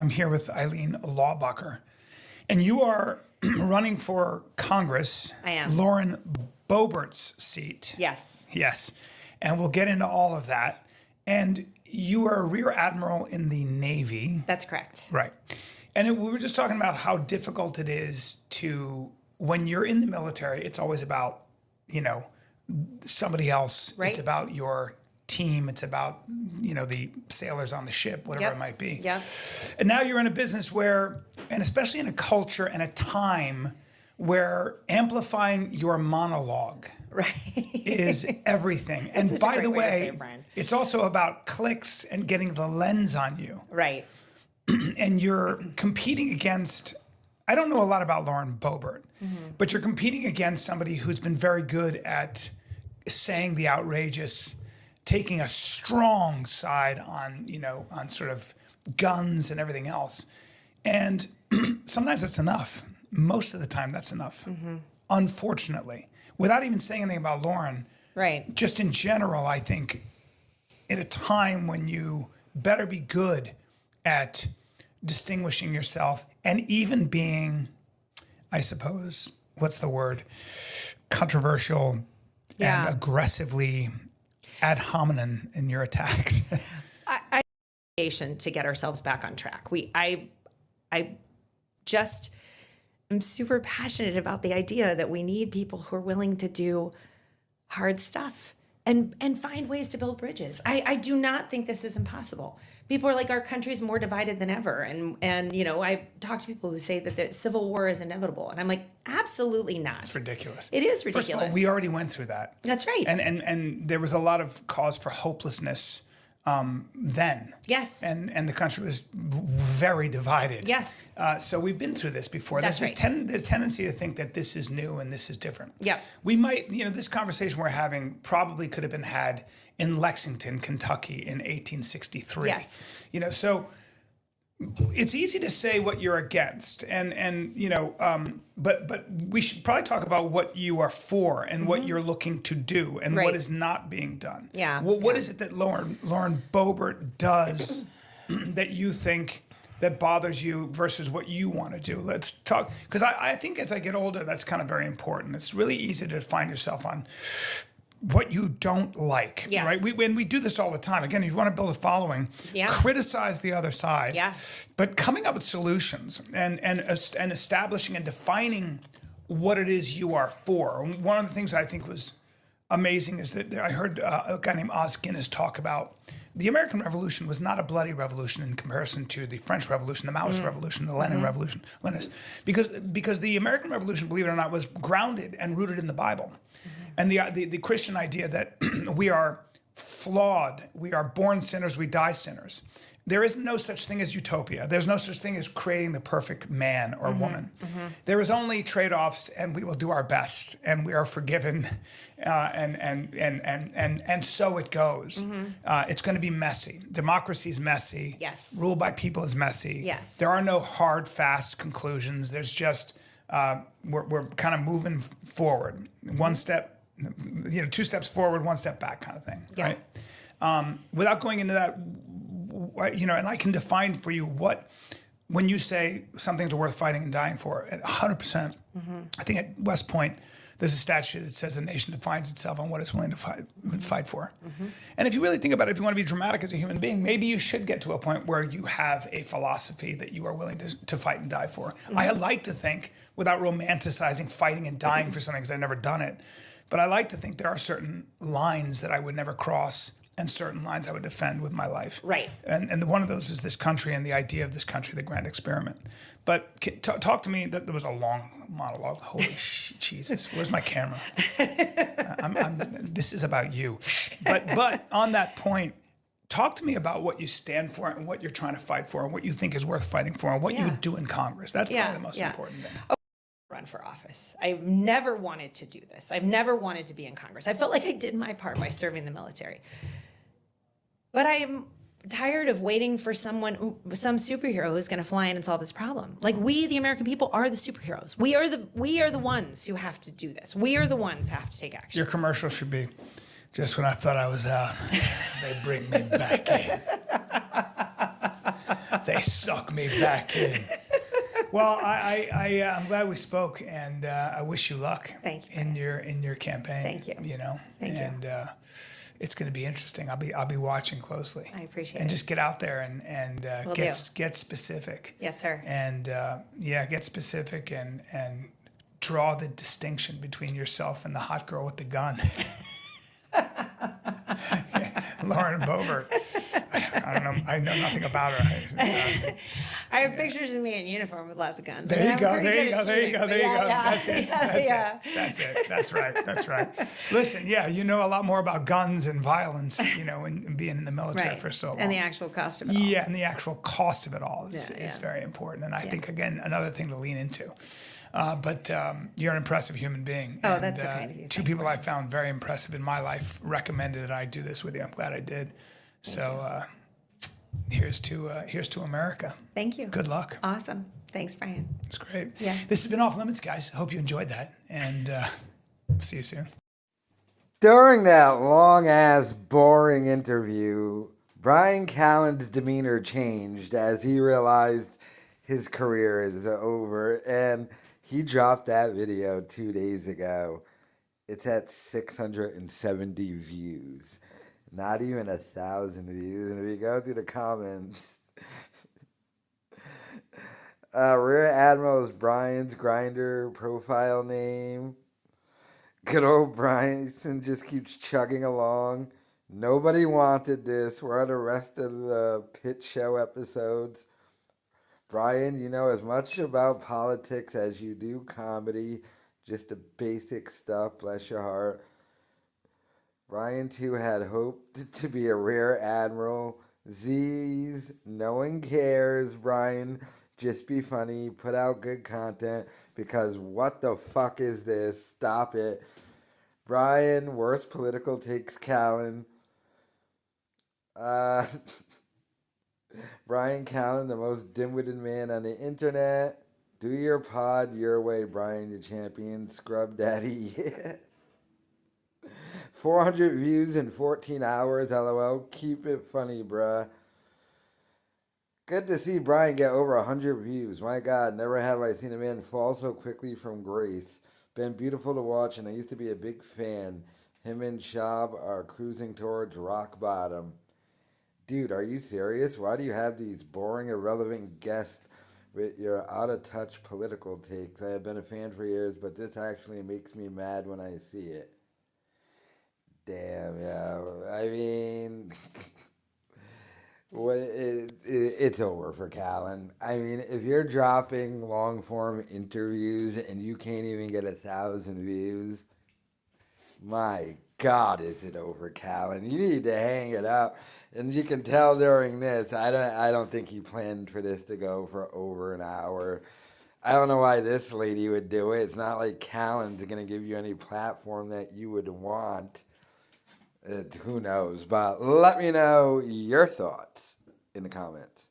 I'm here with Eileen Lawbacher, and you are running for Congress. I am. Lauren Boebert's seat. Yes. Yes. And we'll get into all of that. And you are a Rear Admiral in the Navy. That's correct. Right. And we were just talking about how difficult it is to, when you're in the military, it's always about, somebody else. Right. It's about your team. It's about, the sailors on the ship, whatever it might be. Yeah. And now you're in a business where, and especially in a culture and a time where amplifying your monologue is everything. And by the way, it's also about clicks and getting the lens on you. Right. And you're competing against, I don't know a lot about Lauren Boebert, but you're competing against somebody who's been very good at saying the outrageous, taking a strong side on, on sort of guns and everything else. And sometimes that's enough. Most of the time that's enough, unfortunately. Without even saying anything about Lauren, right? Just in general, I think at a time when you better be good at distinguishing yourself and even being, I suppose, what's the word? Controversial and aggressively ad hominem in your attacks. I to get ourselves back on track. I just am super passionate about the idea that we need people who are willing to do hard stuff and find ways to build bridges. I do not think this is impossible. People are like, our country's more divided than ever. And I talk to people who say that the civil war is inevitable. And I'm like, absolutely not. It's ridiculous. It is ridiculous. First of all, we already went through that. That's right. And there was a lot of cause for hopelessness then. Yes. And the country was very divided. Yes. So we've been through this before. That's There's right. this tendency to think that this is new and this is different. Yeah. We might, this conversation we're having probably could have been had in Lexington, Kentucky in 1863. Yes. So it's easy to say what you're against, but we should probably talk about what you are for and what you're looking to do and what is not being done. Yeah. What is it that Lauren Boebert does that you think that bothers you versus what you want to do? Let's talk, because I think as I get older, that's kind of very important. It's really easy to find yourself on what you don't like, right? We do this all the time. Again, if you want to build a following, criticize the other side, but coming up with solutions and establishing and defining what it is you are for. One of the things I think was amazing is that I heard a guy named Os Guinness talk about the American Revolution was not a bloody revolution in comparison to the French Revolution, the Maoist Revolution, the Lenin Revolution, because the American Revolution, believe it or not, was grounded and rooted in the Bible. And the Christian idea that we are flawed, we are born sinners, we die sinners. There is no such thing as utopia. There's no such thing as creating the perfect man or woman. There is only trade-offs, and we will do our best, and we are forgiven, and so it goes. It's going to be messy. Democracy is messy. Yes. Rule by people is messy. Yes. There are no hard, fast conclusions. There's just we're kind of moving forward, one step. 2 steps forward, 1 step back kind of thing, right? Without going into that, and I can define for you when you say something's worth fighting and dying for, at 100%, I think at West Point, there's a statute that says a nation defines itself on what it's willing to fight for. And if you really think about it, if you want to be dramatic as a human being, maybe you should get to a point where you have a philosophy that you are willing to fight and die for. I like to think, without romanticizing fighting and dying for something, because I've never done it, but I like to think there are certain lines that I would never cross and certain lines I would defend with my life. Right. And one of those is this country and the idea of this country, the grand experiment. But talk to me, there was a long monologue. Holy Jesus, where's my camera? This is about you. But on that point, talk to me about what you stand for and what you're trying to fight for and what you think is worth fighting for and what you would do in Congress. That's probably the most important thing. Run for office. I've never wanted to do this. I've never wanted to be in Congress. I felt like I did my part by serving the military. But I am tired of waiting for some superhero who's going to fly in and solve this problem. Like, we, the American people, are the superheroes. We are the ones who have to do this. We are the ones who have to take action. Your commercial should be, just when I thought I was out, they bring me back in. They suck me back in. Well, I'm glad we spoke, and I wish you luck. Thank you, in your campaign. Thank you. You know, Thank you. and it's going to be interesting. I'll be watching closely. I appreciate and it. just get out there and Will get specific. Yes, sir. And get specific and draw the distinction between yourself and the hot girl with the gun. Lauren Boebert. I don't know. I know nothing about her. I have pictures of me in uniform with lots of guns. There you go. There you go. That's it. That's right. That's right. Listen, you know a lot more about guns and violence, you know, and being in the military for so long. And the actual cost of it all. Yeah, and the actual cost of it all is very important. And I think, again, another thing to lean into. But you're an impressive human being. Oh, and, that's so kind of you. Two Thanks, people Bryan. I found very impressive in my life recommended that I do this with you. I'm glad I did. Here's to America. Thank you. Good luck. Awesome. Thanks, Bryan. It's great. Yeah. This has been Off Limits, guys. Hope you enjoyed that. And see you soon. During that long-ass, boring interview, Bryan Callens' demeanor changed as he realized his career is over, and he dropped that video 2 days ago. It's at 670 views. Not even 1,000 views. And if you go through the comments, Rear Admiral is Bryan's Grinder profile name. Good old Bryson just keeps chugging along. Nobody wanted this. Where are the rest of the pit show episodes? Bryan, you know as much about politics as you do comedy. Just the basic stuff, bless your heart. Bryan, too, had hoped to be a rear admiral. Z's, no one cares, Bryan. Just be funny, put out good content, because what the fuck is this? Stop it. Bryan, worst political takes, Callens. Bryan Callens, the most dim-witted man on the internet. Do your pod your way, Bryan, the champion. Scrub daddy. 400 views in 14 hours, LOL. Keep it funny, bruh. Good to see Bryan get over 100 views. My God, never have I seen a man fall so quickly from grace. Been beautiful to watch, and I used to be a big fan. Him and Shab are cruising towards rock bottom. Dude, are you serious? Why do you have these boring, irrelevant guests with your out-of-touch political takes? I have been a fan for years, but this actually makes me mad when I see it. Damn, yeah. I mean, it's over for Callens. I mean, if you're dropping long-form interviews and you can't even get 1,000 views, my God, is it over, Callens? You need to hang it up. And you can tell during this, I don't think he planned for this to go for over an hour. I don't know why this lady would do it. It's not like Callens is going to give you any platform that you would want. Who knows? But let me know your thoughts in the comments.